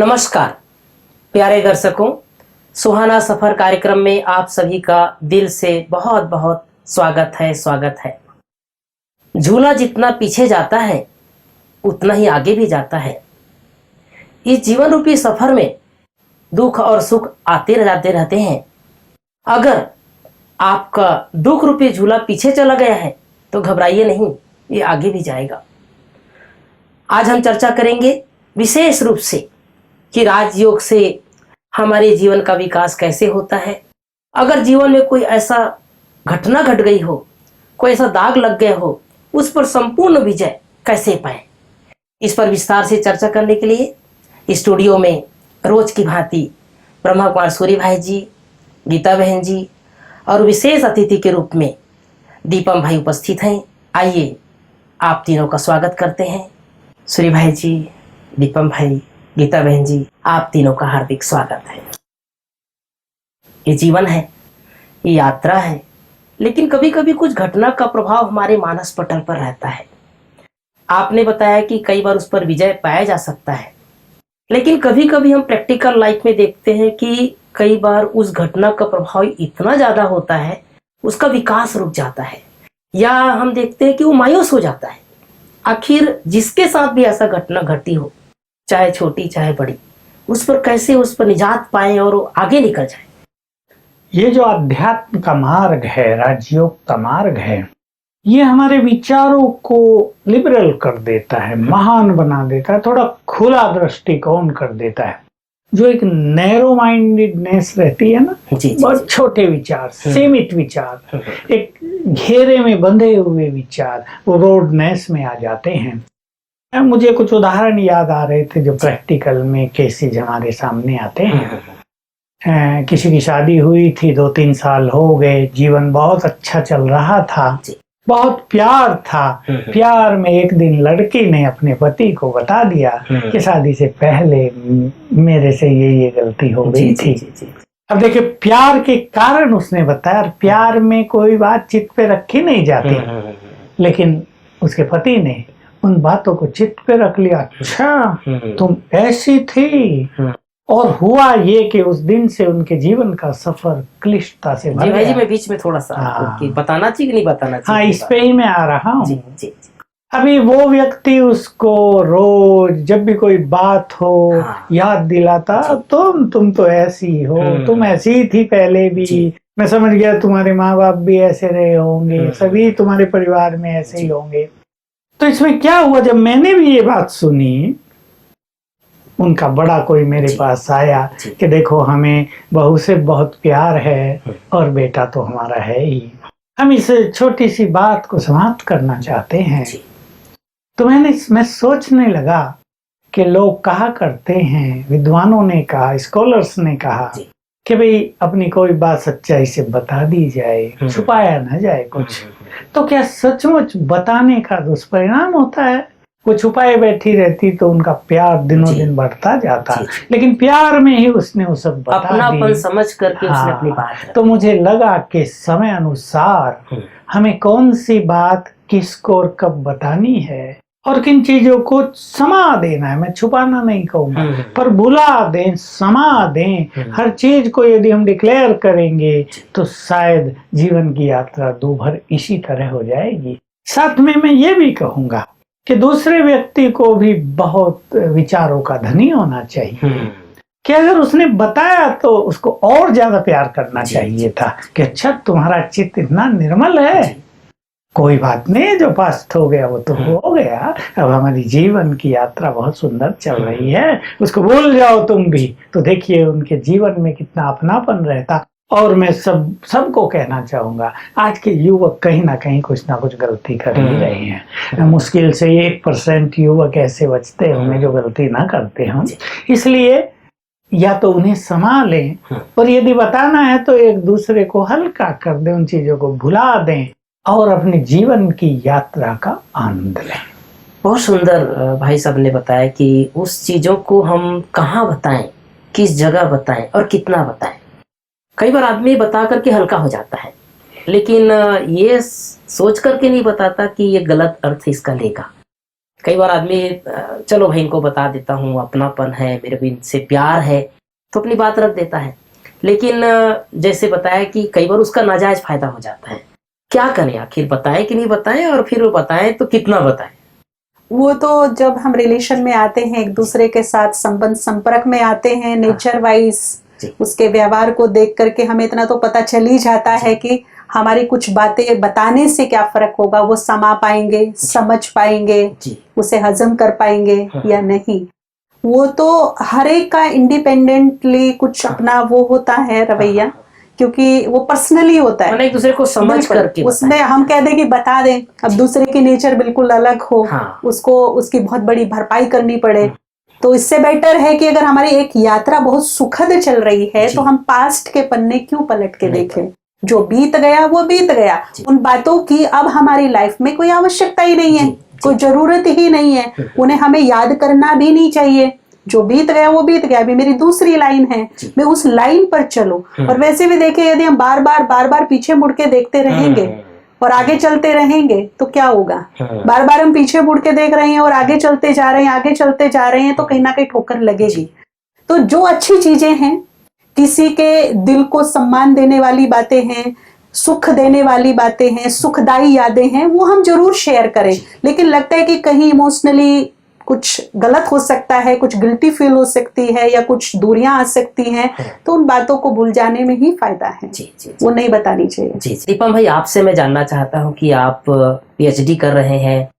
नमस्कार प्यारे दर्शकों, सुहाना सफर कार्यक्रम में आप सभी का दिल से बहुत बहुत स्वागत है। झूला जितना पीछे जाता है उतना ही आगे भी जाता है। इस जीवन रूपी सफर में दुख और सुख आते जाते रहते हैं। अगर आपका दुख रूपी झूला पीछे चला गया है तो घबराइए नहीं, ये आगे भी जाएगा। आज हम चर्चा करेंगे विशेष रूप से कि राजयोग से हमारे जीवन का विकास कैसे होता है। अगर जीवन में कोई ऐसा घटना घट गई हो, कोई ऐसा दाग लग गया हो, उस पर संपूर्ण विजय कैसे पाए, इस पर विस्तार से चर्चा करने के लिए स्टूडियो में रोज की भांति ब्रह्मा कुमार सूर्य भाई जी, गीता बहन जी और विशेष अतिथि के रूप में दीपम भाई उपस्थित हैं। आइए आप तीनों का स्वागत करते हैं। सूर्य भाई जी, दीपम भाई, गीता बहन जी, आप तीनों का हार्दिक स्वागत है। ये जीवन है, ये यात्रा है, लेकिन कभी कभी कुछ घटना का प्रभाव हमारे मानस पटल पर रहता है। आपने बताया कि कई बार उस पर विजय पाया जा सकता है, लेकिन कभी कभी हम प्रैक्टिकल लाइफ में देखते हैं कि कई बार उस घटना का प्रभाव इतना ज्यादा होता है, उसका विकास रुक जाता है, या हम देखते हैं कि वो मायूस हो जाता है। आखिर जिसके साथ भी ऐसा घटना घटी हो, चाहे छोटी चाहे बड़ी, उस पर कैसे उस पर निजात पाए और वो आगे निकल जाए। ये जो अध्यात्म का मार्ग है, राजयोग का मार्ग है, ये हमारे विचारों को लिबरल कर देता है, महान बना देता है, थोड़ा खुला दृष्टिकोण कर देता है। जो एक नैरो माइंडेडनेस रहती है ना, बहुत छोटे विचार, सीमित विचार, एक घेरे में बंधे हुए विचार, वो रोडनेस में आ जाते हैं। मुझे कुछ उदाहरण याद आ रहे थे जो प्रैक्टिकल में केसेज हमारे सामने आते हैं। किसी की शादी हुई थी, 2-3 साल हो गए, जीवन बहुत अच्छा चल रहा था, बहुत प्यार था। प्यार में एक दिन लड़की ने अपने पति को बता दिया कि शादी से पहले मेरे से ये गलती हो गई थी। अब देखिए, प्यार के कारण उसने बताया, प्यार में कोई बात चित्त पे रखी नहीं जाती, लेकिन उसके पति ने उन बातों को चित्त पे रख लिया। अच्छा, तुम ऐसी थी। और हुआ ये कि उस दिन से उनके जीवन का सफर क्लिष्टता से भर गया। जी, मैं बीच में थोड़ा सा बताना चाहिए कि नहीं बताना चाहिए? हाँ, इस पे ही मैं आ रहा हूँ। अभी वो व्यक्ति उसको रोज जब भी कोई बात हो याद दिलाता, तुम तो ऐसी हो, तुम ऐसी थी पहले भी, मैं समझ गया तुम्हारे माँ बाप भी ऐसे रहे होंगे, सभी तुम्हारे परिवार में ऐसे ही होंगे। तो इसमें क्या हुआ, जब मैंने भी ये बात सुनी, उनका बड़ा कोई मेरे पास आया कि देखो, हमें बहू से बहुत प्यार है और बेटा तो हमारा है ही, हम इस छोटी सी बात को समाप्त करना चाहते हैं। तो मैं सोचने लगा कि लोग कहा करते हैं, विद्वानों ने कहा, स्कॉलर्स ने कहा कि भाई अपनी कोई बात सच्चाई से बता दी जाए, छुपाया ना जाए कुछ। तो क्या सचमुच बताने का दुष्परिणाम होता है? वो छुपाए बैठी रहती तो उनका प्यार दिनों दिन बढ़ता जाता, लेकिन प्यार में ही उसने वो सब बता अपनापन समझ करके उसने अपनी बात। तो मुझे लगा कि समय अनुसार हमें कौन सी बात किसको और कब बतानी है और किन चीजों को समा देना है। मैं छुपाना नहीं कहूंगा, पर भुला दें, समा दें। हर चीज को यदि हम डिक्लेयर करेंगे तो शायद जीवन की यात्रा दूभर इसी तरह हो जाएगी। साथ में मैं ये भी कहूंगा कि दूसरे व्यक्ति को भी बहुत विचारों का धनी होना चाहिए कि अगर उसने बताया तो उसको और ज्यादा प्यार करना चाहिए था कि अच्छा, तुम्हारा चित्त इतना निर्मल है, कोई बात नहीं, जो पास्ट हो गया वो तो हो गया, अब हमारी जीवन की यात्रा बहुत सुंदर चल रही है, उसको भूल जाओ तुम भी। तो देखिए उनके जीवन में कितना अपनापन रहता। और मैं सबको कहना चाहूंगा, आज के युवक कहीं ना कहीं कुछ ना कुछ गलती कर ही रहे हैं। मुश्किल से 1% युवक ऐसे बचते होंगे जो गलती ना करते हों। इसलिए या तो उन्हें संभालें, और यदि बताना है तो एक दूसरे को हल्का कर दें, उन चीजों को भुला दें और अपने जीवन की यात्रा का आनंद लें। बहुत सुंदर भाई साहब ने बताया कि उस चीजों को हम कहाँ बताएं, किस जगह बताएं और कितना बताएं। कई बार आदमी बता करके हल्का हो जाता है, लेकिन ये सोच करके नहीं बताता कि ये गलत अर्थ इसका लेगा। कई बार आदमी चलो भाई इनको बता देता हूँ, अपनापन है, मेरे को इनसे प्यार है, तो अपनी बात रख देता है। लेकिन जैसे बताया कि कई बार उसका नाजायज फायदा हो जाता है। क्या करें, आखिर बताएं कि नहीं बताएं, और फिर वो बताएं तो कितना बताएं? वो तो जब हम रिलेशन में आते हैं, एक दूसरे के साथ संबंध संपर्क में आते हैं, नेचर वाइज उसके व्यवहार को देख करके हमें इतना तो पता चल ही जाता है कि हमारी कुछ बातें बताने से क्या फर्क होगा, वो समा पाएंगे, समझ पाएंगे, उसे हजम कर पाएंगे या नहीं। वो तो हर एक का इंडिपेंडेंटली कुछ अपना वो होता है रवैया, क्योंकि वो पर्सनली होता है, एक दूसरे को समझ करके। उसमें हम कह दें कि बता दें, अब दूसरे की नेचर बिल्कुल अलग हो, उसको उसकी बहुत बड़ी भरपाई करनी पड़े, तो इससे बेटर है कि अगर हमारी एक यात्रा बहुत सुखद चल रही है तो हम पास्ट के पन्ने क्यों पलट के देखें। जो बीत गया वो बीत गया, उन बातों की अब हमारी लाइफ में कोई आवश्यकता ही नहीं है, कोई जरूरत ही नहीं है, उन्हें हमें याद करना भी नहीं चाहिए। जो बीत गया वो बीत गया, अभी मेरी दूसरी लाइन है, मैं उस लाइन पर चलूं। और वैसे भी देखिए, यदि हम बार बार पीछे मुड़ के देखते रहेंगे और आगे चलते रहेंगे तो क्या होगा। बार बार हम पीछे मुड़ के देख रहे हैं और आगे चलते जा रहे हैं, आगे चलते जा रहे हैं, तो कहीं ना कहीं ठोकर लगेगी। तो जो अच्छी चीजें हैं, किसी के दिल को सम्मान देने वाली बातें हैं, सुख देने वाली बातें हैं, सुखदायी यादें हैं, वो हम जरूर शेयर करें। लेकिन लगता है कि कहीं इमोशनली कुछ गलत हो सकता है, कुछ गिल्टी फील हो सकती है, या कुछ दूरियां आ सकती हैं, तो उन बातों को भूल जाने में ही फायदा है। वो नहीं बतानी चाहिए। जी दीपम भाई, आपसे मैं जानना चाहता हूं कि आप पीएचडी कर रहे हैं।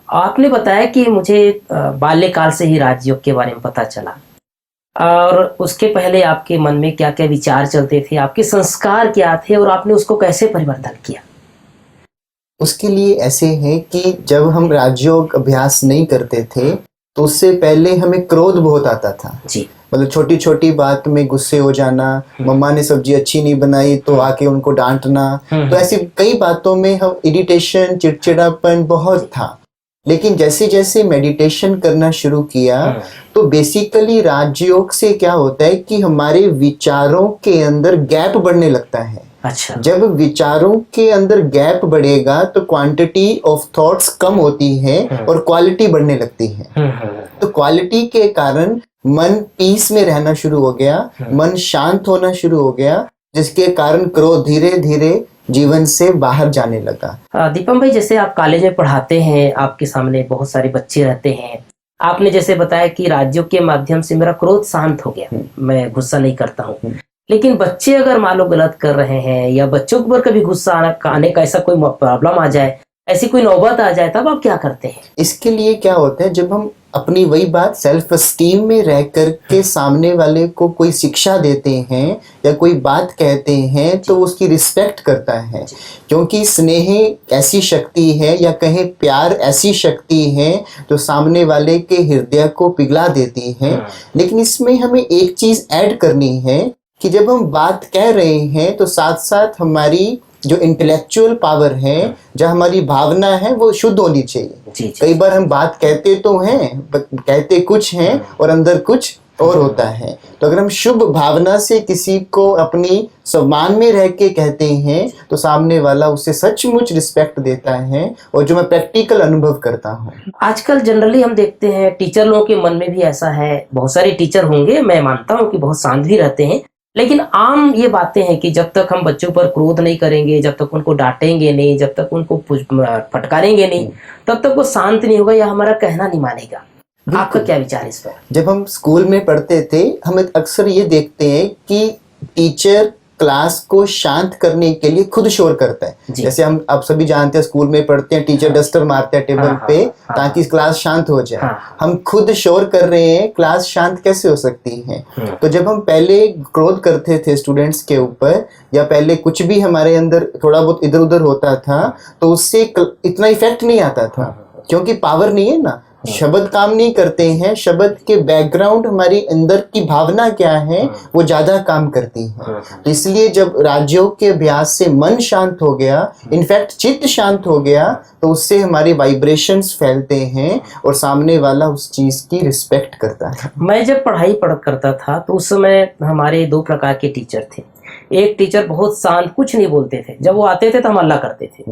आपने बताया कि मुझे बाल्यकाल से ही राजयोग के बारे में पता चला, और उसके पहले आपके मन में क्या क्या विचार चलते थे, आपके संस्कार क्या थे, और आपने उसको कैसे परिवर्तन किया? उसके लिए ऐसे है कि जब हम राजयोग अभ्यास नहीं करते थे तो उससे पहले हमें क्रोध बहुत आता था। जी, मतलब छोटी छोटी बात में गुस्से हो जाना, मम्मा ने सब्जी अच्छी नहीं बनाई तो आके उनको डांटना, तो ऐसी कई बातों में हम इरिटेशन, चिड़चिड़ापन बहुत था। लेकिन जैसे जैसे मेडिटेशन करना शुरू किया तो बेसिकली राजयोग से क्या होता है कि हमारे विचारों के अंदर गैप बढ़ने लगता है। अच्छा। जब विचारों के अंदर गैप बढ़ेगा तो क्वांटिटी ऑफ थॉट्स कम होती है और क्वालिटी बढ़ने लगती है। तो क्वालिटी के कारण मन पीस में रहना शुरू हो गया, मन शांत होना शुरू हो गया, जिसके कारण क्रोध धीरे धीरे जीवन से बाहर जाने लगा। दीपम भाई, जैसे आप कॉलेज में पढ़ाते हैं, आपके सामने बहुत सारे बच्चे रहते हैं, आपने जैसे बताया कि राजयोग के माध्यम से मेरा क्रोध शांत हो गया, मैं गुस्सा नहीं करता हूँ। लेकिन बच्चे अगर मान लो गलत कर रहे हैं, या बच्चों के ऊपर कभी गुस्सा आने का ऐसा कोई प्रॉब्लम आ जाए, ऐसी कोई नौबत आ जाए, तब आप क्या करते हैं? इसके लिए क्या होता है, जब हम अपनी वही बात सेल्फ एस्टीम में रह कर के सामने वाले को कोई शिक्षा देते हैं या कोई बात कहते हैं तो उसकी रिस्पेक्ट करता है, क्योंकि स्नेह ऐसी शक्ति है या कहें प्यार ऐसी शक्ति है जो सामने वाले के हृदय को पिघला देती है। लेकिन इसमें हमें एक चीज ऐड करनी है कि जब हम बात कह रहे हैं तो साथ साथ हमारी जो इंटेलेक्चुअल पावर है, जो हमारी भावना है, वो शुद्ध होनी चाहिए। कई बार हम बात कहते तो हैं, कहते कुछ हैं और अंदर कुछ और होता है। तो अगर हम शुभ भावना से किसी को अपनी सम्मान में रह के कहते हैं तो सामने वाला उससे सचमुच रिस्पेक्ट देता है, और जो मैं प्रैक्टिकल अनुभव करता हूँ। आजकल जनरली हम देखते हैं टीचर लोगों के मन में भी ऐसा है, बहुत सारे टीचर होंगे, मैं मानता हूँ कि बहुत शांत भी रहते हैं, लेकिन आम ये बातें हैं कि जब तक हम बच्चों पर क्रोध नहीं करेंगे, जब तक उनको डांटेंगे नहीं, जब तक उनको फटकारेंगे नहीं, तब तक वो शांत नहीं होगा या हमारा कहना नहीं मानेगा। आपका क्या विचार है इस पर? जब हम स्कूल में पढ़ते थे, हम अक्सर ये देखते हैं कि टीचर क्लास को शांत करने के लिए खुद शोर करता है। जैसे हम आप सभी जानते हैं, स्कूल में पढ़ते हैं, टीचर डस्टर मारते हैं टेबल पे ताकि क्लास शांत हो जाए। हम खुद शोर कर रहे हैं, क्लास शांत कैसे हो सकती है? तो जब हम पहले क्रोध करते थे स्टूडेंट्स के ऊपर, या पहले कुछ भी हमारे अंदर थोड़ा बहुत इधर उधर होता था, तो उससे इतना इफेक्ट नहीं आता था, क्योंकि पावर नहीं है ना, शब्द काम नहीं करते हैं। शब्द के बैकग्राउंड हमारी अंदर की भावना क्या है वो ज्यादा काम करती है। तो इसलिए जब राजयोग के अभ्यास से मन शांत हो गया, इनफैक्ट चित्त शांत हो गया, तो उससे हमारे वाइब्रेशंस फैलते हैं और सामने वाला उस चीज की रिस्पेक्ट करता है। मैं जब पढ़ाई करता था तो उस समय हमारे दो प्रकार के टीचर थे। एक टीचर बहुत शांत, कुछ नहीं बोलते थे, जब वो आते थे तो हम हल्ला करते थे,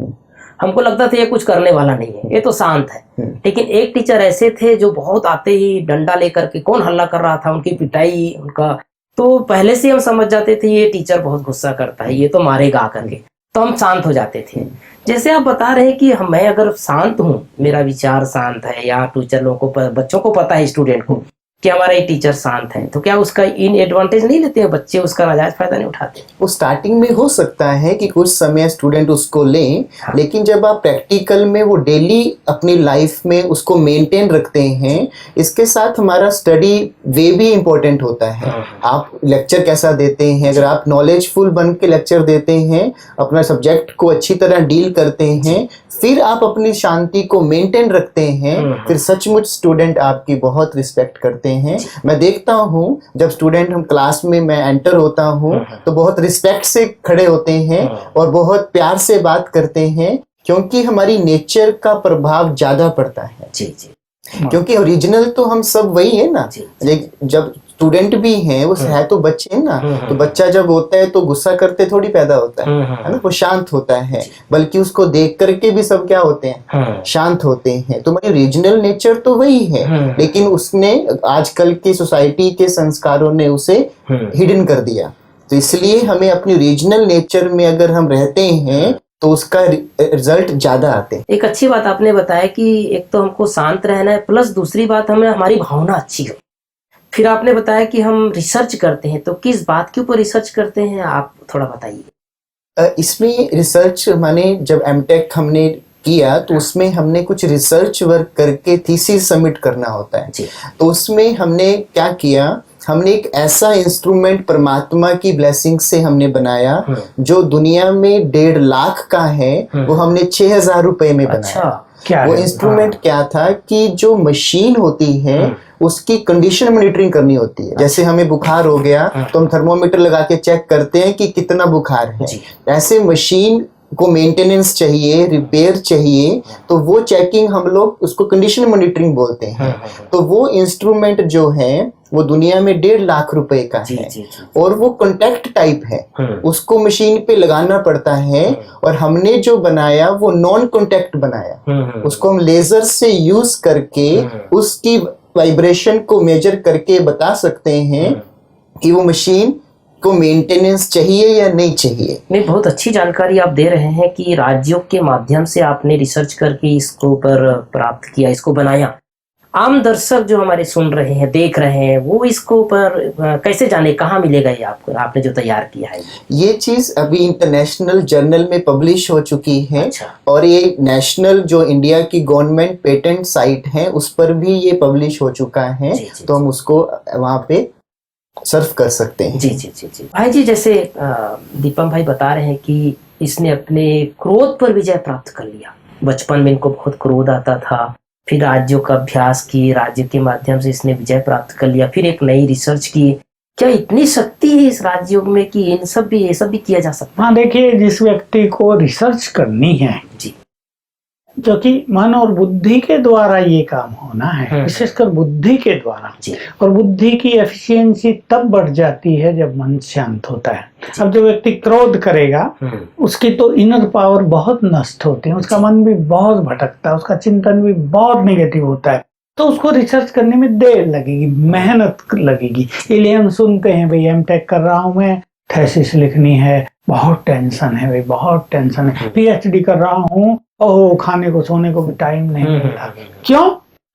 हमको लगता था ये कुछ करने वाला नहीं है, ये तो शांत है। लेकिन एक टीचर ऐसे थे जो बहुत आते ही डंडा लेकर के, कौन हल्ला कर रहा था, उनकी पिटाई, उनका तो पहले से हम समझ जाते थे ये टीचर बहुत गुस्सा करता है, ये तो मारेगा आकर के, तो हम शांत हो जाते थे। जैसे आप बता रहे हैं कि मैं अगर शांत हूँ, मेरा विचार शांत है, या टीचर लोगों को, बच्चों को पता है, स्टूडेंट को कि हमारा ये टीचर शांत है, तो क्या उसका इन एडवांटेज नहीं लेते हैं बच्चे, उसका नाजायज फायदा नहीं उठाते? वो स्टार्टिंग में हो सकता है कि कुछ समय स्टूडेंट उसको लें, लेकिन जब आप प्रैक्टिकल में वो डेली अपनी लाइफ में उसको मेंटेन रखते हैं, इसके साथ हमारा स्टडी वे भी इम्पोर्टेंट होता है। आप लेक्चर कैसा देते हैं, अगर आप नॉलेजफुल बन के लेक्चर देते हैं, अपना सब्जेक्ट को अच्छी तरह डील करते हैं, फिर आप अपनी शांति को मेंटेन रखते हैं, फिर सचमुच स्टूडेंट आपकी बहुत रिस्पेक्ट करते हैं। मैं देखता हूँ जब स्टूडेंट हम क्लास में मैं एंटर होता हूँ तो बहुत रिस्पेक्ट से खड़े होते हैं और बहुत प्यार से बात करते हैं, क्योंकि हमारी नेचर का प्रभाव ज्यादा पड़ता है। जी जी। क्योंकि ओरिजिनल तो हम सब वही है ना। जब स्टूडेंट भी हैं, वो है तो बच्चे हैं ना, तो बच्चा जब होता है तो गुस्सा करते थोड़ी पैदा होता है ना, वो शांत होता है, बल्कि उसको देख करके भी सब क्या होते हैं, शांत होते हैं। तो हमारी ओरिजिनल नेचर तो वही है, लेकिन उसने आजकल की सोसाइटी के संस्कारों ने उसे हिडन कर दिया। तो इसलिए हमें अपनी ओरिजिनल नेचर में अगर हम रहते हैं तो उसका रिजल्ट ज्यादा आते हैं। एक अच्छी बात आपने बताया कि एक तो हमको शांत रहना है, प्लस दूसरी बात हमें हमारी भावना अच्छी हो। फिर आपने बताया कि हम रिसर्च करते हैं, तो किस बात के ऊपर रिसर्च करते हैं, आप थोड़ा बताइए। इसमें रिसर्च माने जब एमटेक हमने किया तो उसमें हमने कुछ रिसर्च वर्क करके थीसिस सबमिट करना होता है। तो उसमें हमने क्या किया, हमने एक ऐसा इंस्ट्रूमेंट परमात्मा की ब्लेसिंग से हमने बनाया जो दुनिया में 1.5 लाख का है, वो हमने 6,000 रुपए में बनाया। वो इंस्ट्रूमेंट क्या था कि जो मशीन होती है उसकी कंडीशन मॉनिटरिंग करनी होती है। जैसे हमें बुखार हो गया तो हम थर्मोमीटर लगा के चेक करते हैं कि कितना बुखार है। ऐसे मशीन को मेंटेनेंस चाहिए, रिपेयर चाहिए, तो वो चेकिंग हम लोग उसको कंडीशन मॉनिटरिंग बोलते हैं। तो वो इंस्ट्रूमेंट जो है वो दुनिया में 1.5 लाख रुपए का है और वो कॉन्टैक्ट टाइप है, उसको मशीन पे लगाना पड़ता है। और हमने जो बनाया वो नॉन कॉन्टैक्ट बनाया, उसको हम लेजर से यूज करके उसकी वाइब्रेशन को मेजर करके बता सकते हैं कि वो मशीन को मेंटेनेंस चाहिए या नहीं चाहिए। नहीं, बहुत अच्छी जानकारी आप दे रहे हैं कि राज्यों के माध्यम से आपने रिसर्च करके इसको पर प्राप्त किया, इसको बनाया। आम दर्शक जो हमारे सुन रहे हैं, देख रहे हैं, वो इसको पर कैसे जाने, कहाँ मिलेगा ये आपको, आपने जो तैयार किया है? ये चीज अभी इंटरनेशनल जर्नल में पब्लिश हो चुकी है। अच्छा। और ये नेशनल जो इंडिया की गवर्नमेंट पेटेंट साइट है उस पर भी ये पब्लिश हो चुका है। तो हम उसको वहाँ पे सर्फ कर सकते हैं। जी जी जी जी। भाई जी, जैसे दीपम भाई बता रहे हैं कि इसने अपने क्रोध पर विजय प्राप्त कर लिया। बचपन में इनको बहुत क्रोध आता था, फिर राज्यों का अभ्यास की, राज्य के माध्यम से इसने विजय प्राप्त कर लिया, फिर एक नई रिसर्च की। क्या इतनी शक्ति है इस राज्यों में कि ये सब भी किया जा सकता है? हाँ, देखिए, जिस व्यक्ति को रिसर्च करनी है जी, जो कि मन और बुद्धि के द्वारा ये काम होना है, विशेषकर बुद्धि के द्वारा। और बुद्धि की एफिशिएंसी तब बढ़ जाती है जब मन शांत होता है। अब जो व्यक्ति क्रोध करेगा उसकी तो इनर पावर बहुत नष्ट होती है, उसका मन भी बहुत भटकता है, उसका चिंतन भी बहुत नेगेटिव होता है। तो उसको रिसर्च करने में देर लगेगी, मेहनत लगेगी। इसलिए हम सुनते हैं, भाई एमटेक कर रहा हूँ मैं, थीसिस लिखनी है, बहुत टेंशन है भाई, बहुत टेंशन है। पीएचडी कर रहा हूँ, ओह, खाने को सोने को भी टाइम नहीं मिलता। क्यों?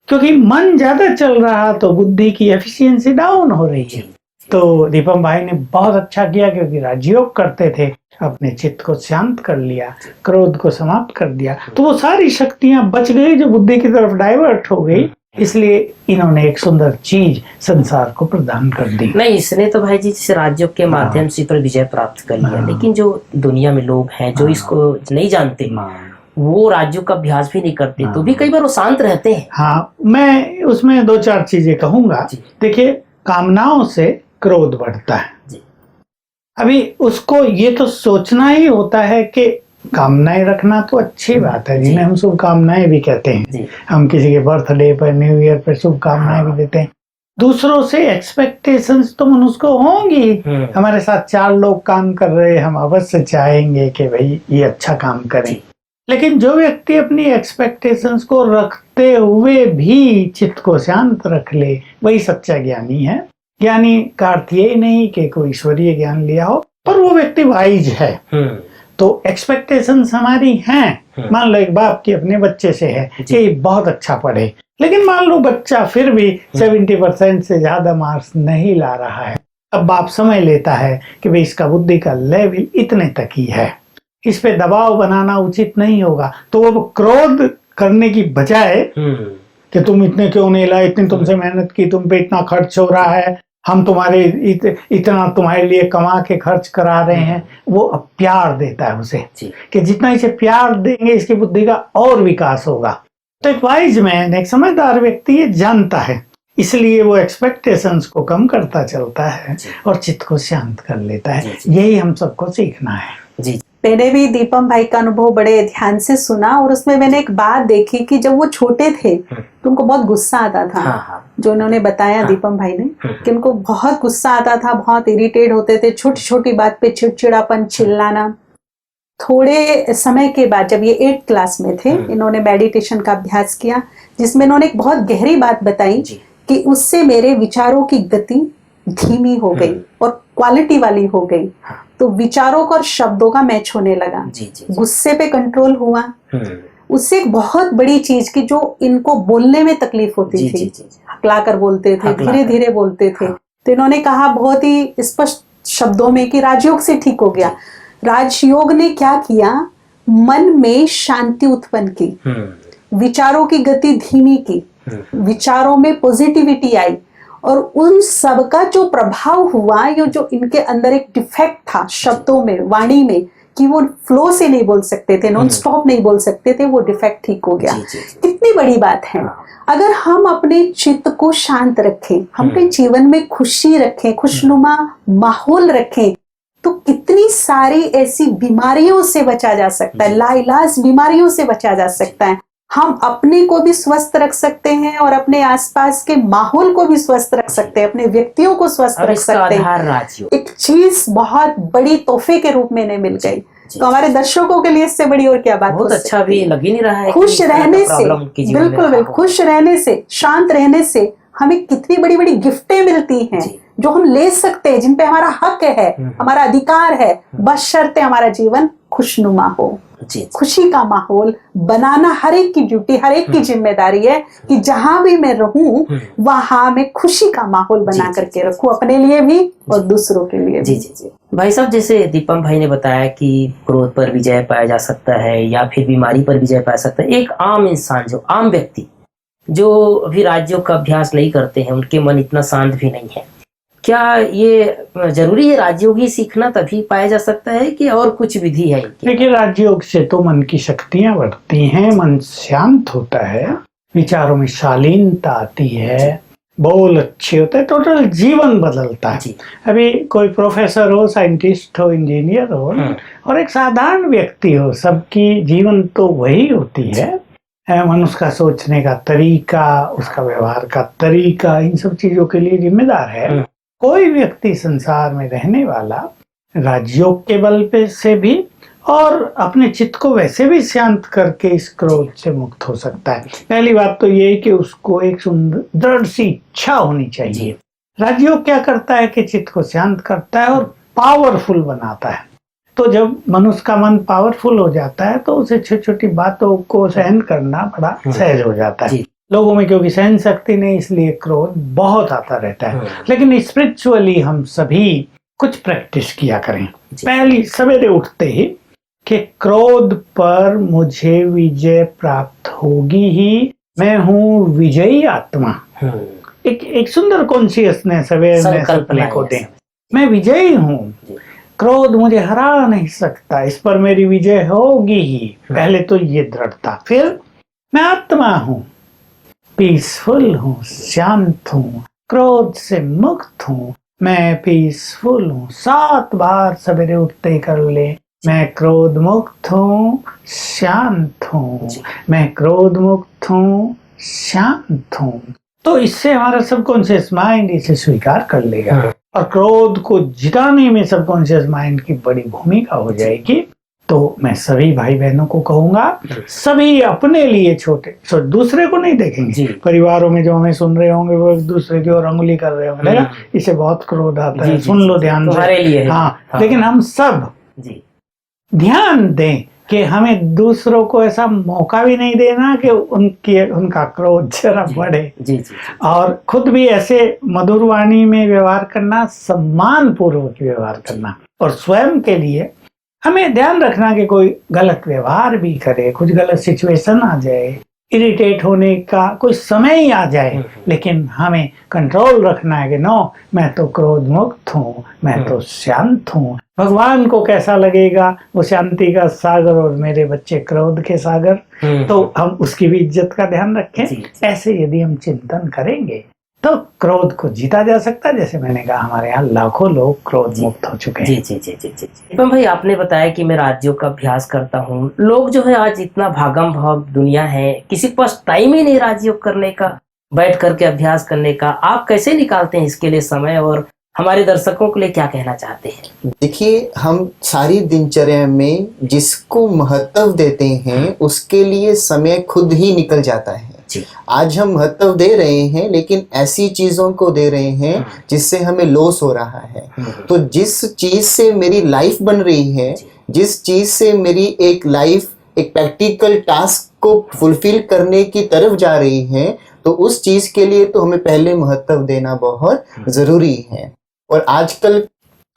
क्योंकि मन ज्यादा चल रहा तो बुद्धि की एफिशिएंसी डाउन हो रही है। तो दीपम भाई ने बहुत अच्छा किया, क्योंकि राजयोग करते थे, अपने चित्त को शांत कर लिया, क्रोध को समाप्त कर दिया, तो वो सारी शक्तियां बच गई जो बुद्धि की तरफ डाइवर्ट हो गई। इसलिए इन्होंने एक सुंदर चीज संसार को प्रदान कर दी। नहीं, इसने तो भाई जी जैसे राज्यों के माध्यम से पर विजय प्राप्त कर लिया, लेकिन जो दुनिया में लोग हैं जो इसको नहीं जानते, वो राज्यों का अभ्यास भी नहीं करते, तो भी कई बार वो शांत रहते हैं। हाँ, मैं उसमें 2-4 चीजें कहूंगा। देखिए, कामनाओं से क्रोध बढ़ता है। अभी उसको ये तो सोचना ही होता है कि कामनाएं रखना तो अच्छी बात है, जिन्हें हम शुभकामनाएं भी कहते हैं। हम किसी के बर्थडे पर, न्यू ईयर पर शुभकामनाएं भी देते हैं। दूसरों से एक्सपेक्टेशंस तो मनुष्य को होंगी। हमारे साथ 4 लोग काम कर रहे हैं, हम अवश्य चाहेंगे कि भाई ये अच्छा काम करें। लेकिन जो व्यक्ति अपनी एक्सपेक्टेशंस को रखते हुए भी चित्त को शांत रख ले, वही सच्चा ज्ञानी है। ज्ञानी का अर्थ ये नहीं कि कोई ईश्वरीय ज्ञान लिया हो, पर वो व्यक्ति वाइज है। तो एक्सपेक्टेशंस हमारी हैं। मान लो एक बाप की अपने बच्चे से है कि ये बहुत अच्छा पढ़े, लेकिन मान लो बच्चा फिर भी 70% से ज्यादा मार्क्स नहीं ला रहा है। अब बाप समझ लेता है कि भाई इसका बुद्धि का लेवल इतने तक ही है, इस पे दबाव बनाना उचित नहीं होगा। तो वो क्रोध करने की बजाय कि तुम इतने क्यों नहीं लाए, इतनी तुमसे मेहनत की, तुम पे इतना खर्च हो रहा है, हम तुम्हारे इतना तुम्हारे लिए कमा के खर्च करा रहे हैं, वो अब प्यार देता है उसे कि जितना इसे प्यार देंगे इसकी बुद्धि का और विकास होगा। तो एक वाइज मैन, एक समझदार व्यक्ति ये जानता है, इसलिए वो एक्सपेक्टेशंस को कम करता चलता है और चित्त को शांत कर लेता है। यही हम सबको सीखना है। जी, मैंने भी दीपम भाई का अनुभव बड़े ध्यान से सुना और उसमें मैंने एक बात देखी कि जब वो छोटे थे तो उनको बहुत गुस्सा आता था। जो उन्होंने बताया दीपम भाई ने कि उनको बहुत गुस्सा आता था, बहुत इरिटेट होते थे, छोटी छोटी बात पे चिड़चिड़ापन, चिल्लाना। थोड़े समय के बाद जब ये 8th क्लास में थे, इन्होंने मेडिटेशन का अभ्यास किया, जिसमें इन्होंने एक बहुत गहरी बात बताई कि उससे मेरे विचारों की गति धीमी हो गई और क्वालिटी वाली हो गई। तो विचारों का और शब्दों का मैच होने लगा। गुस्से पे कंट्रोल हुआ। उससे एक बहुत बड़ी चीज की जो इनको बोलने में तकलीफ होती थी, हकलाकर बोलते थे, धीरे धीरे बोलते थे। तो इन्होंने कहा बहुत ही स्पष्ट शब्दों में कि राजयोग से ठीक हो गया। राजयोग ने क्या किया, मन में शांति उत्पन्न की, विचारों की गति धीमी की, विचारों में पॉजिटिविटी आई और उन सब का जो प्रभाव हुआ, ये जो इनके अंदर एक डिफेक्ट था शब्दों में, वाणी में, कि वो फ्लो से नहीं बोल सकते थे, नॉन स्टॉप नहीं बोल सकते थे, वो डिफेक्ट ठीक हो गया। कितनी बड़ी बात है। अगर हम अपने चित्त को शांत रखें, हम अपने जीवन में खुशी रखें, खुशनुमा माहौल रखें, तो कितनी सारी ऐसी बीमारियों से बचा जा सकता है, लाइलाज बीमारियों से बचा जा सकता है। हम अपने को भी स्वस्थ रख सकते हैं और अपने आसपास के माहौल को भी स्वस्थ रख सकते हैं, अपने व्यक्तियों को स्वस्थ रख सकते हैं। एक चीज बहुत बड़ी तोहफे के रूप में मिल गई, तो हमारे दर्शकों के लिए इससे बड़ी और क्या बात। बहुत अच्छा भी लग ही नहीं रहा है। खुश रहने से, बिल्कुल खुश रहने से, शांत रहने से हमें कितनी बड़ी बड़ी गिफ्टें मिलती हैं जो हम ले सकते हैं, जिन पे हमारा हक है, हमारा अधिकार है, बशर्ते हमारा जीवन खुशनुमा हो। खुशी का माहौल बनाना हर एक की ड्यूटी, हर एक की जिम्मेदारी है कि जहां भी मैं रहूं वहां मैं खुशी का माहौल बना करके रखूं, अपने लिए भी और दूसरों के लिए भी। जी भाई साहब, जैसे दीपम भाई ने बताया कि क्रोध पर विजय पाया जा सकता है या फिर बीमारी पर विजय पाया सकता है। एक आम इंसान, जो आम व्यक्ति जो अभी राजयोग का अभ्यास नहीं करते हैं, उनके मन इतना शांत भी नहीं है, क्या ये जरूरी है राजयोग ही सीखना तभी पाया जा सकता है कि और कुछ विधि है? देखिए, राजयोग से तो मन की शक्तियां बढ़ती हैं, मन शांत होता है, विचारों में शालीनता आती है, बोल अच्छे होते हैं, टोटल जीवन बदलता है। अभी कोई प्रोफेसर हो, साइंटिस्ट हो, इंजीनियर हो और एक साधारण व्यक्ति हो, सबकी जीवन तो वही होती है। मनुष्य का सोचने का तरीका, उसका व्यवहार का तरीका, इन सब चीजों के लिए जिम्मेदार है। कोई व्यक्ति संसार में रहने वाला राजयोग के बल पे से भी और अपने चित्त को वैसे भी शांत करके इस क्रोध से मुक्त हो सकता है। पहली बात तो ये है कि उसको एक सुंदर दृढ़ सी इच्छा होनी चाहिए। राजयोग क्या करता है कि चित्त को शांत करता है और पावरफुल बनाता है। तो जब मनुष्य का मन पावरफुल हो जाता है तो उसे छोटी छोटी बातों को सहन करना बड़ा सहज हो जाता है। लोगों में क्योंकि सहन शक्ति नहीं, इसलिए क्रोध बहुत आता रहता है। लेकिन स्पिरिचुअली हम सभी कुछ प्रैक्टिस किया करें। पहली, सवेरे उठते ही कि क्रोध पर मुझे विजय प्राप्त होगी ही, मैं हूँ विजयी आत्मा। एक सुंदर कॉन्शियसनेस अवेयरनेस अपने को दें, मैं विजयी हूँ, क्रोध मुझे हरा नहीं सकता, इस पर मेरी विजय होगी ही। पहले तो ये दृढ़ता। फिर मैं आत्मा हूँ, पीसफुल हूँ, शांत हूँ, क्रोध से मुक्त हूँ, मैं पीसफुल हूँ। 7 बार सवेरे उठते ही कर ले, मैं क्रोध मुक्त हूँ, शांत हूँ, मैं क्रोध मुक्त हूँ, शांत हूँ। तो इससे हमारा सबकॉन्शियस माइंड इसे स्वीकार कर लेगा और क्रोध को जिताने में सबकॉन्शियस माइंड की बड़ी भूमिका हो जाएगी। तो मैं सभी भाई बहनों को कहूंगा, सभी अपने लिए छोटे, दूसरे को नहीं देखेंगे। परिवारों में जो हमें सुन रहे होंगे वो एक दूसरे की ओर अंगुली कर रहे होंगे, देखा इसे बहुत क्रोध आता है, सुन लो ध्यान से। हाँ, लेकिन हम सब ध्यान दें कि हमें दूसरों को ऐसा मौका भी नहीं देना कि उनका क्रोध जरा बढ़े। और खुद भी ऐसे मधुर वाणी में व्यवहार करना, सम्मान पूर्वक व्यवहार करना। और स्वयं के लिए हमें ध्यान रखना कि कोई गलत व्यवहार भी करे, कुछ गलत सिचुएशन आ जाए, इरिटेट होने का कोई समय ही आ जाए, लेकिन हमें कंट्रोल रखना है कि नो, मैं तो क्रोध मुक्त हूँ, मैं तो शांत हूँ। भगवान को कैसा लगेगा वो शांति का सागर और मेरे बच्चे क्रोध के सागर, तो हम उसकी भी इज्जत का ध्यान रखें। ऐसे यदि हम चिंतन करेंगे तो क्रोध को जीता जा सकता है। जैसे मैंने कहा, हमारे यहाँ लाखों लोग क्रोध मुक्त हो चुके हैं। जी। भाई, आपने बताया कि मैं राजयोग का अभ्यास करता हूँ। लोग जो है आज इतना भागम भाग दुनिया है, किसी के पास टाइम ही नहीं राजयोग करने का, बैठ करके अभ्यास करने का। आप कैसे निकालते हैं इसके लिए समय, और हमारे दर्शकों के लिए क्या कहना चाहते हैं? देखिए, हम सारी दिनचर्या में जिसको महत्व देते हैं उसके लिए समय खुद ही निकल जाता है। आज हम महत्व दे रहे हैं, लेकिन ऐसी चीजों को दे रहे हैं जिससे हमें लॉस हो रहा है। तो जिस चीज से मेरी लाइफ बन रही है, जिस चीज से मेरी एक लाइफ एक प्रैक्टिकल टास्क को फुलफिल करने की तरफ जा रही है, तो उस चीज के लिए तो हमें पहले महत्व देना बहुत जरूरी है। और आजकल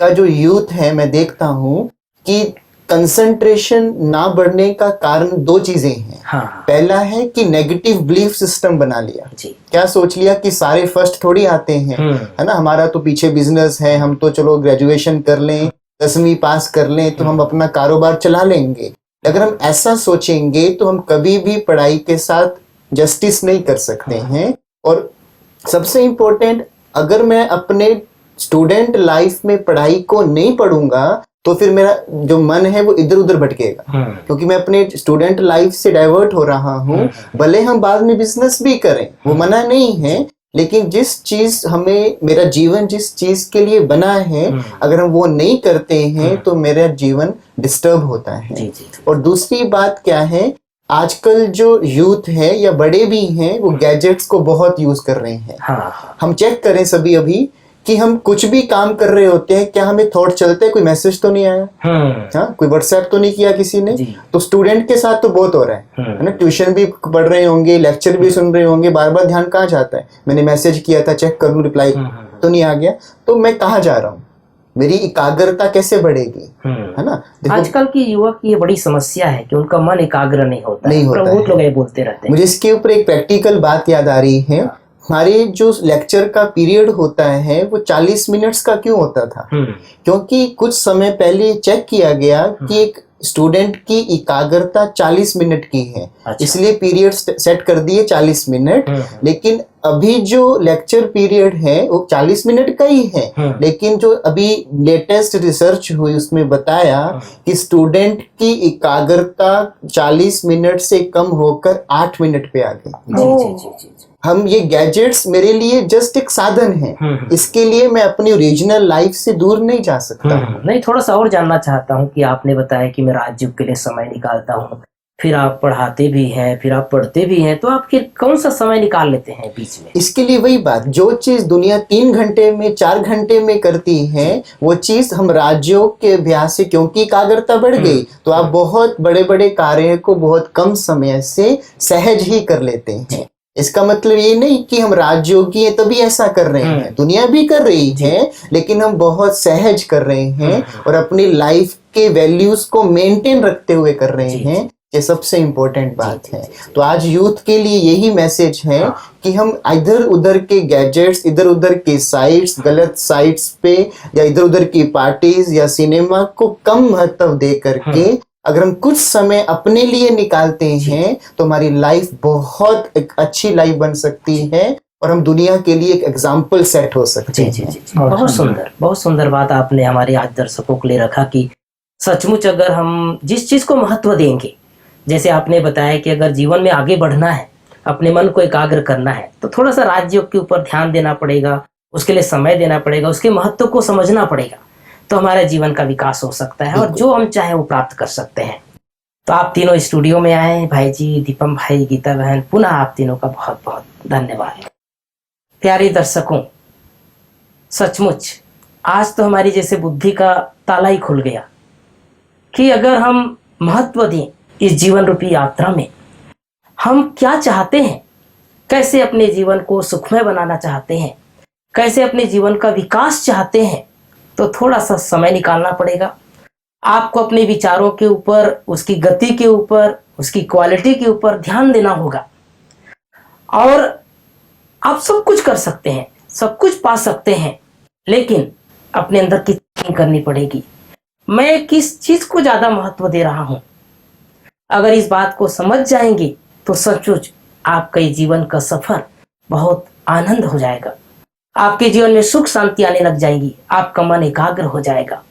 का जो यूथ है, मैं देखता हूँ कि कंसंट्रेशन ना बढ़ने का कारण दो चीजें हैं। पहला है कि नेगेटिव बिलीफ सिस्टम बना लिया। क्या सोच लिया कि सारे फर्स्ट थोड़ी आते हैं, है ना, हमारा तो पीछे बिजनेस है, हम तो चलो ग्रेजुएशन कर लें, 10वीं पास कर लें तो हम अपना कारोबार चला लेंगे। अगर हम ऐसा सोचेंगे तो हम कभी भी पढ़ाई के साथ जस्टिस नहीं कर सकते हैं। और सबसे इम्पोर्टेंट, अगर मैं अपने स्टूडेंट लाइफ में पढ़ाई को नहीं पढ़ूंगा तो फिर मेरा जो मन है वो इधर उधर भटकेगा, क्योंकि मैं अपने स्टूडेंट लाइफ से डाइवर्ट हो रहा हूँ। भले हम बाद में बिजनेस भी करें, वो मना नहीं है, लेकिन जिस चीज हमें, मेरा जीवन जिस चीज के लिए बना है, अगर हम वो नहीं करते हैं तो मेरा जीवन डिस्टर्ब होता है। और दूसरी बात क्या है, आजकल जो यूथ है या बड़े भी हैं, वो गैजेट्स को बहुत यूज कर रहे हैं। हम चेक करें सभी अभी कि हम कुछ भी काम कर रहे होते हैं, क्या हमें थॉट चलते हैं कोई मैसेज तो नहीं आया, हाँ, कोई व्हाट्सएप तो नहीं किया किसी ने। तो स्टूडेंट के साथ तो बहुत हो रहा है ना, ट्यूशन भी पढ़ रहे होंगे, लेक्चर भी सुन रहे होंगे, बार बार ध्यान कहाँ जाता है, मैंने मैसेज किया था, चेक करूं रिप्लाई तो नहीं आ गया, तो मैं कहाँ जा रहा हूँ, मेरी एकाग्रता कैसे बढ़ेगी, है ना। आजकल की युवा की ये बड़ी समस्या है कि उनका मन एकाग्र नहीं होता है। बहुत लोग ये बोलते रहते हैं। मुझे इसके ऊपर एक प्रैक्टिकल बात याद आ रही है। हमारे जो लेक्चर का पीरियड होता है वो 40 मिनट्स का क्यों होता था? क्योंकि कुछ समय पहले चेक किया गया कि एक स्टूडेंट की एकाग्रता 40 मिनट की है, इसलिए पीरियड सेट कर दिए 40 मिनट। लेकिन अभी जो लेक्चर पीरियड है वो 40 मिनट का ही है, लेकिन जो अभी लेटेस्ट रिसर्च हुई उसमें बताया कि स्टूडेंट की एकाग्रता 40 मिनट से कम होकर 8 मिनट पे आ गई। हम ये गैजेट्स मेरे लिए जस्ट एक साधन है, इसके लिए मैं अपनी ओरिजिनल लाइफ से दूर नहीं जा सकता। नहीं, थोड़ा सा और जानना चाहता हूँ कि आपने बताया कि मैं राजयोग के लिए समय निकालता हूँ, फिर आप पढ़ाते भी हैं, फिर आप पढ़ते भी हैं, तो आप फिर कौन सा समय निकाल लेते हैं बीच में? इसके लिए वही बात, जो चीज दुनिया 3 घंटे में 4 घंटे में करती है, वो चीज हम राजयोग के अभ्यास से, क्योंकि एकाग्रता बढ़ गई, तो आप बहुत बड़े बड़े कार्य को बहुत कम समय से सहज ही कर लेते हैं। इसका मतलब ये नहीं कि हम राजयोगी हैं तभी ऐसा कर रहे हैं, दुनिया भी कर रही है, लेकिन हम बहुत सहज कर रहे हैं और अपनी लाइफ के वैल्यूज को मेंटेन रखते हुए कर रहे हैं। ये सबसे इम्पोर्टेंट बात है। तो आज यूथ के लिए यही मैसेज है कि हम इधर उधर के गैजेट्स, इधर उधर के साइट्स, गलत साइट्स पे या इधर उधर की पार्टीज या सिनेमा को कम महत्व दे करके अगर हम कुछ समय अपने लिए निकालते हैं तो हमारी लाइफ बहुत एक अच्छी लाइफ बन सकती है और हम दुनिया के लिए एक एग्जाम्पल सेट हो सकते हैं। बहुत सुंदर बात आपने हमारे आज दर्शकों के लिए रखा कि सचमुच अगर हम जिस चीज को महत्व देंगे, जैसे आपने बताया कि अगर जीवन में आगे बढ़ना है, अपने मन को एकाग्र करना है, तो थोड़ा सा राजयोग के ऊपर ध्यान देना पड़ेगा, उसके लिए समय देना पड़ेगा, उसके महत्व को समझना पड़ेगा। तो हमारे जीवन का विकास हो सकता है और जो हम चाहे वो प्राप्त कर सकते हैं। तो आप तीनों स्टूडियो में आए, भाई जी, दीपम भाई, गीता बहन, पुनः आप तीनों का बहुत बहुत धन्यवाद। प्यारे दर्शकों, सचमुच आज तो हमारी जैसे बुद्धि का ताला ही खुल गया कि अगर हम महत्व दें इस जीवन रूपी यात्रा में, हम क्या चाहते हैं, कैसे अपने जीवन को सुखमय बनाना चाहते हैं, कैसे अपने जीवन का विकास चाहते हैं, तो थोड़ा सा समय निकालना पड़ेगा। आपको अपने विचारों के ऊपर, उसकी गति के ऊपर, उसकी क्वालिटी के ऊपर ध्यान देना होगा और आप सब कुछ कर सकते हैं, सब कुछ पा सकते हैं, लेकिन अपने अंदर की थिंकिंग करनी पड़ेगी। मैं किस चीज को ज्यादा महत्व दे रहा हूं? अगर इस बात को समझ जाएंगे तो सचमुच आपका जीवन का सफर बहुत आनंद हो जाएगा। आपके जीवन में सुख शांति आने लग जाएगी, आपका मन एकाग्र हो जाएगा।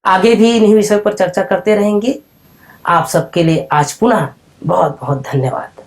आगे भी इन्हीं विषय पर चर्चा करते रहेंगे। आप सबके लिए आज पुनः बहुत बहुत धन्यवाद।